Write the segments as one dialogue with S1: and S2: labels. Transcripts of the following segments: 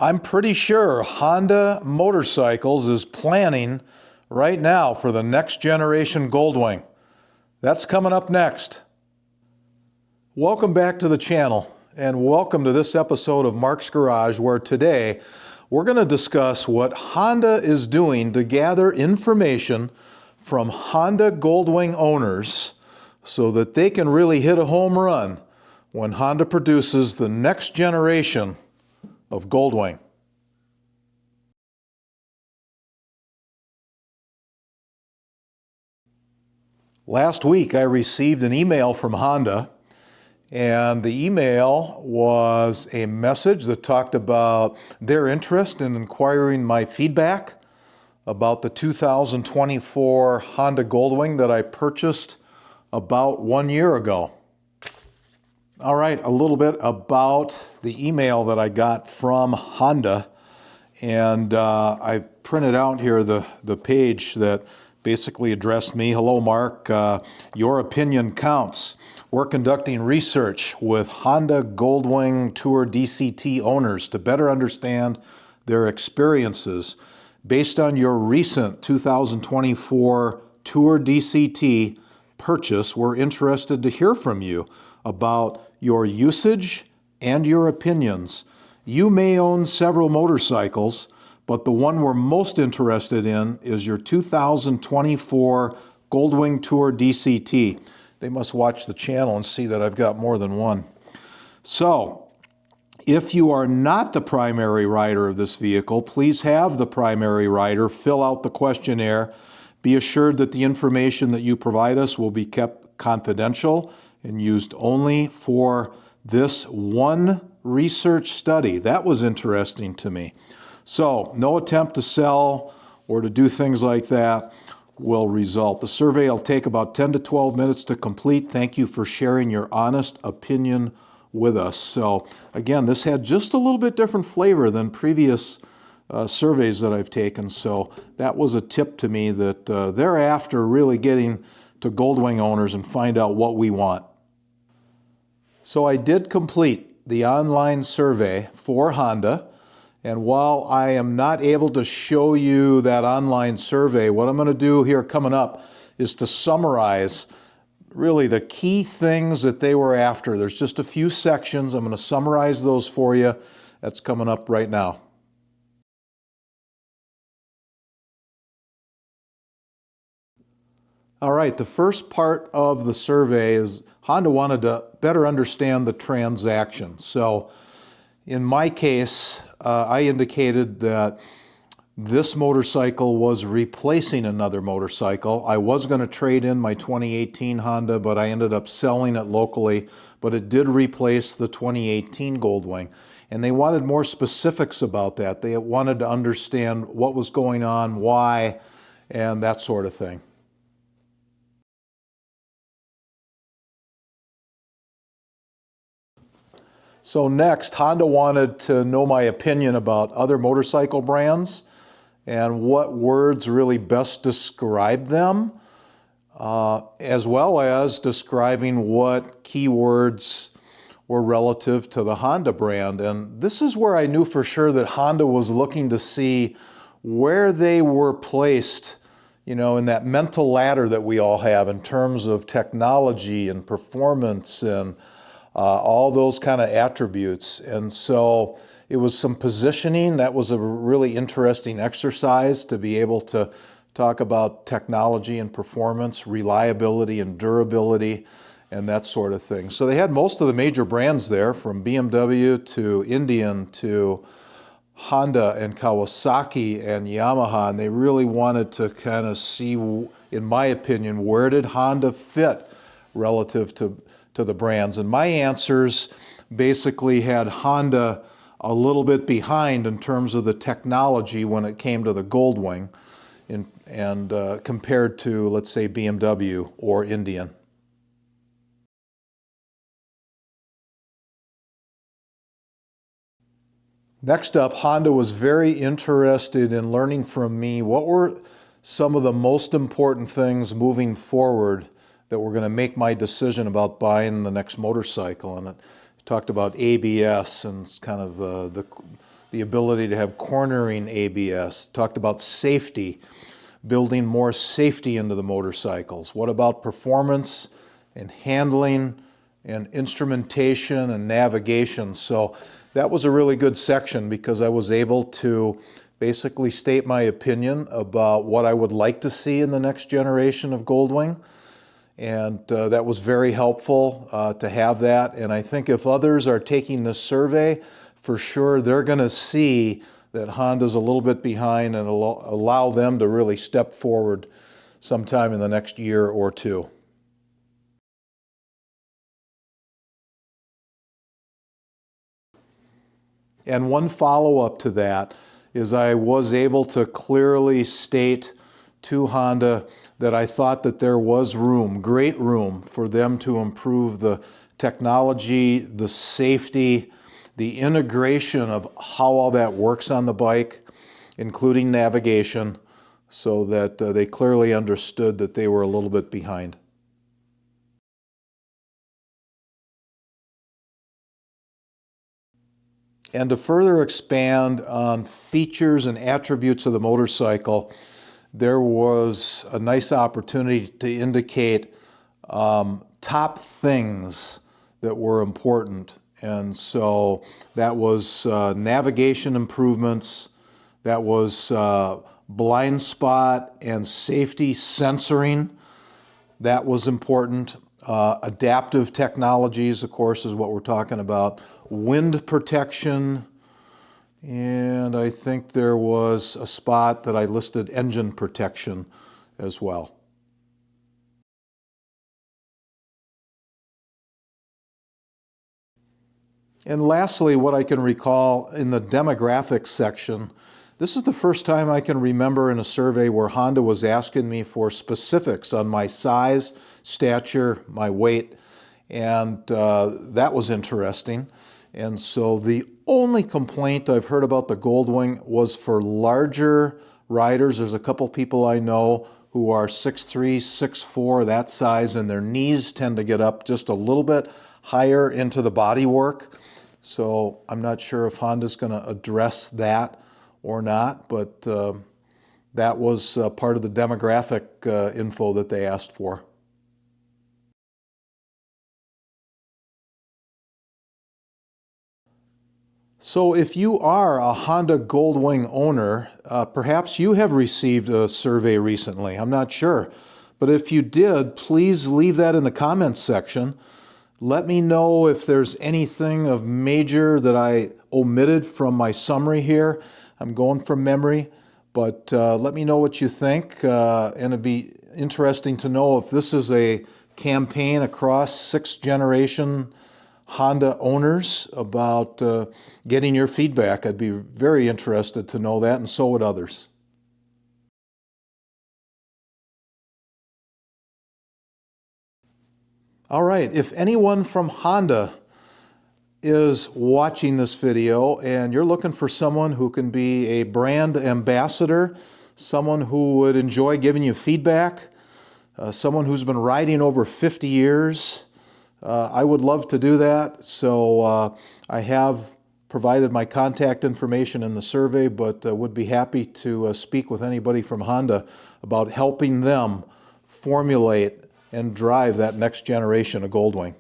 S1: I'm pretty sure Honda Motorcycles is planning right now for the next generation Goldwing. That's coming up next. Welcome back to the channel and welcome to this episode of Mark's Garage, where today we're going to discuss what Honda is doing to gather information from Honda Goldwing owners so that they can really hit a home run when Honda produces the next generation of Goldwing. Last week I received an email from Honda, and the email was a message that talked about their interest in inquiring my feedback about the 2024 Honda Goldwing that I purchased about 1 year ago. All right, a little bit about the email that I got from Honda, and I printed out here the page that basically addressed me. Hello, Mark. Your opinion counts. We're conducting research with Honda Goldwing Tour DCT owners to better understand their experiences. Based on your recent 2024 Tour DCT purchase, we're interested to hear from you about your usage and your opinions. You may own several motorcycles, but the one we're most interested in is your 2024 Goldwing Tour DCT. They must watch the channel and see that I've got more than one. So, if you are not the primary rider of this vehicle, please have the primary rider fill out the questionnaire. Be assured that the information that you provide us will be kept confidential and used only for this one research study. That was interesting to me. So, no attempt to sell or to do things like that will result. The survey will take about 10 to 12 minutes to complete. Thank you for sharing your honest opinion with us. So, again, this had just a little bit different flavor than previous surveys that I've taken. So, that was a tip to me that they're after really getting to Goldwing owners and find out what we want. So, I did complete the online survey for Honda. And while I am not able to show you that online survey, what I'm going to do here coming up is to summarize really the key things that they were after. There's just a few sections. I'm going to summarize those for you. That's coming up right now. All right, the first part of the survey is Honda wanted to better understand the transaction. So in my case, I indicated that this motorcycle was replacing another motorcycle. I was going to trade in my 2018 Honda, but I ended up selling it locally. But it did replace the 2018 Goldwing. And they wanted more specifics about that. They wanted to understand what was going on, why, and that sort of thing. So next, Honda wanted to know my opinion about other motorcycle brands and what words really best describe them, as well as describing what keywords were relative to the Honda brand. And this is where I knew for sure that Honda was looking to see where they were placed, you know, in that mental ladder that we all have in terms of technology and performance and all those kind of attributes. And so it was some positioning. That was a really interesting exercise to be able to talk about technology and performance, reliability and durability, and that sort of thing. So they had most of the major brands there, from BMW to Indian to Honda and Kawasaki and Yamaha, and they really wanted to kind of see, in my opinion, where did Honda fit relative to the brands. And my answers basically had Honda a little bit behind in terms of the technology when it came to the Goldwing, and compared to, let's say, BMW or Indian. Next up, Honda was very interested in learning from me what were some of the most important things moving forward that were going to make my decision about buying the next motorcycle. And it talked about ABS and kind of the ability to have cornering ABS, talked about safety, building more safety into the motorcycles. What about performance and handling and instrumentation and navigation? So that was a really good section because I was able to basically state my opinion about what I would like to see in the next generation of Goldwing. And that was very helpful to have that. And I think if others are taking this survey, for sure they're going to see that Honda's a little bit behind and allow them to really step forward sometime in the next year or two. And one follow-up to that is I was able to clearly state to Honda that I thought that there was room, great room, for them to improve the technology, the safety, the integration of how all that works on the bike, including navigation, so that they clearly understood that they were a little bit behind. And to further expand on features and attributes of the motorcycle, there was a nice opportunity to indicate top things that were important. And so that was navigation improvements, that was blind spot and safety sensoring, that was important. Adaptive technologies, of course, is what we're talking about. Wind protection, and I think there was a spot that I listed engine protection as well. And lastly, what I can recall in the demographics section, this is the first time I can remember in a survey where Honda was asking me for specifics on my size, stature, my weight, and that was interesting. And so the only complaint I've heard about the Goldwing was for larger riders. There's a couple people I know who are 6'3", 6'4", that size, and their knees tend to get up just a little bit higher into the bodywork. So I'm not sure if Honda's going to address that or not, but that was part of the demographic info that they asked for. So if you are a Honda Goldwing owner, perhaps you have received a survey recently. I'm not sure. But if you did, please leave that in the comments section. Let me know if there's anything of major that I omitted from my summary here. I'm going from memory, but let me know what you think. And it'd be interesting to know if this is a campaign across 6th-generation Honda owners about getting your feedback. I'd be very interested to know that, and so would others. All right, if anyone from Honda is watching this video and you're looking for someone who can be a brand ambassador, someone who would enjoy giving you feedback, someone who's been riding over 50 years, I would love to do that. So I have provided my contact information in the survey, but would be happy to speak with anybody from Honda about helping them formulate and drive that next generation of Goldwing.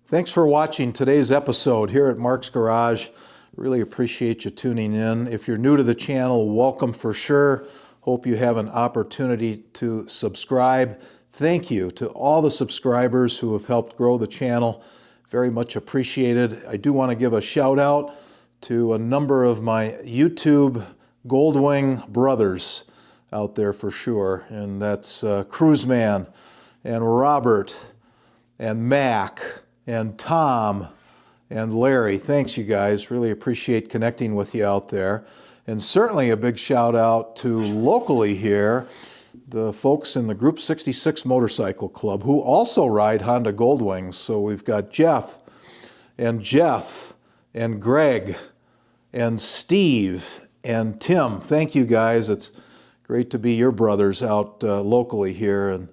S1: Thanks for watching today's episode here at Mark's Garage. Really appreciate you tuning in. If you're new to the channel, welcome for sure. Hope you have an opportunity to subscribe. Thank you to all the subscribers who have helped grow the channel. Very much appreciated. I do want to give a shout out to a number of my YouTube Goldwing brothers out there for sure. And that's Cruiseman and Robert and Mac and Tom and Larry. Thanks, you guys. Really appreciate connecting with you out there. And certainly a big shout out to locally here, the folks in the Group 66 Motorcycle Club who also ride Honda Goldwings. So we've got Jeff and Greg and Steve and Tim. Thank you guys. It's great to be your brothers out locally here, and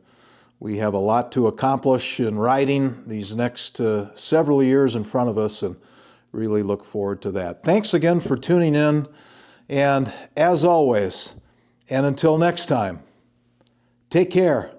S1: We have a lot to accomplish in writing these next several years in front of us, and really look forward to that. Thanks again for tuning in, and as always, and until next time, take care.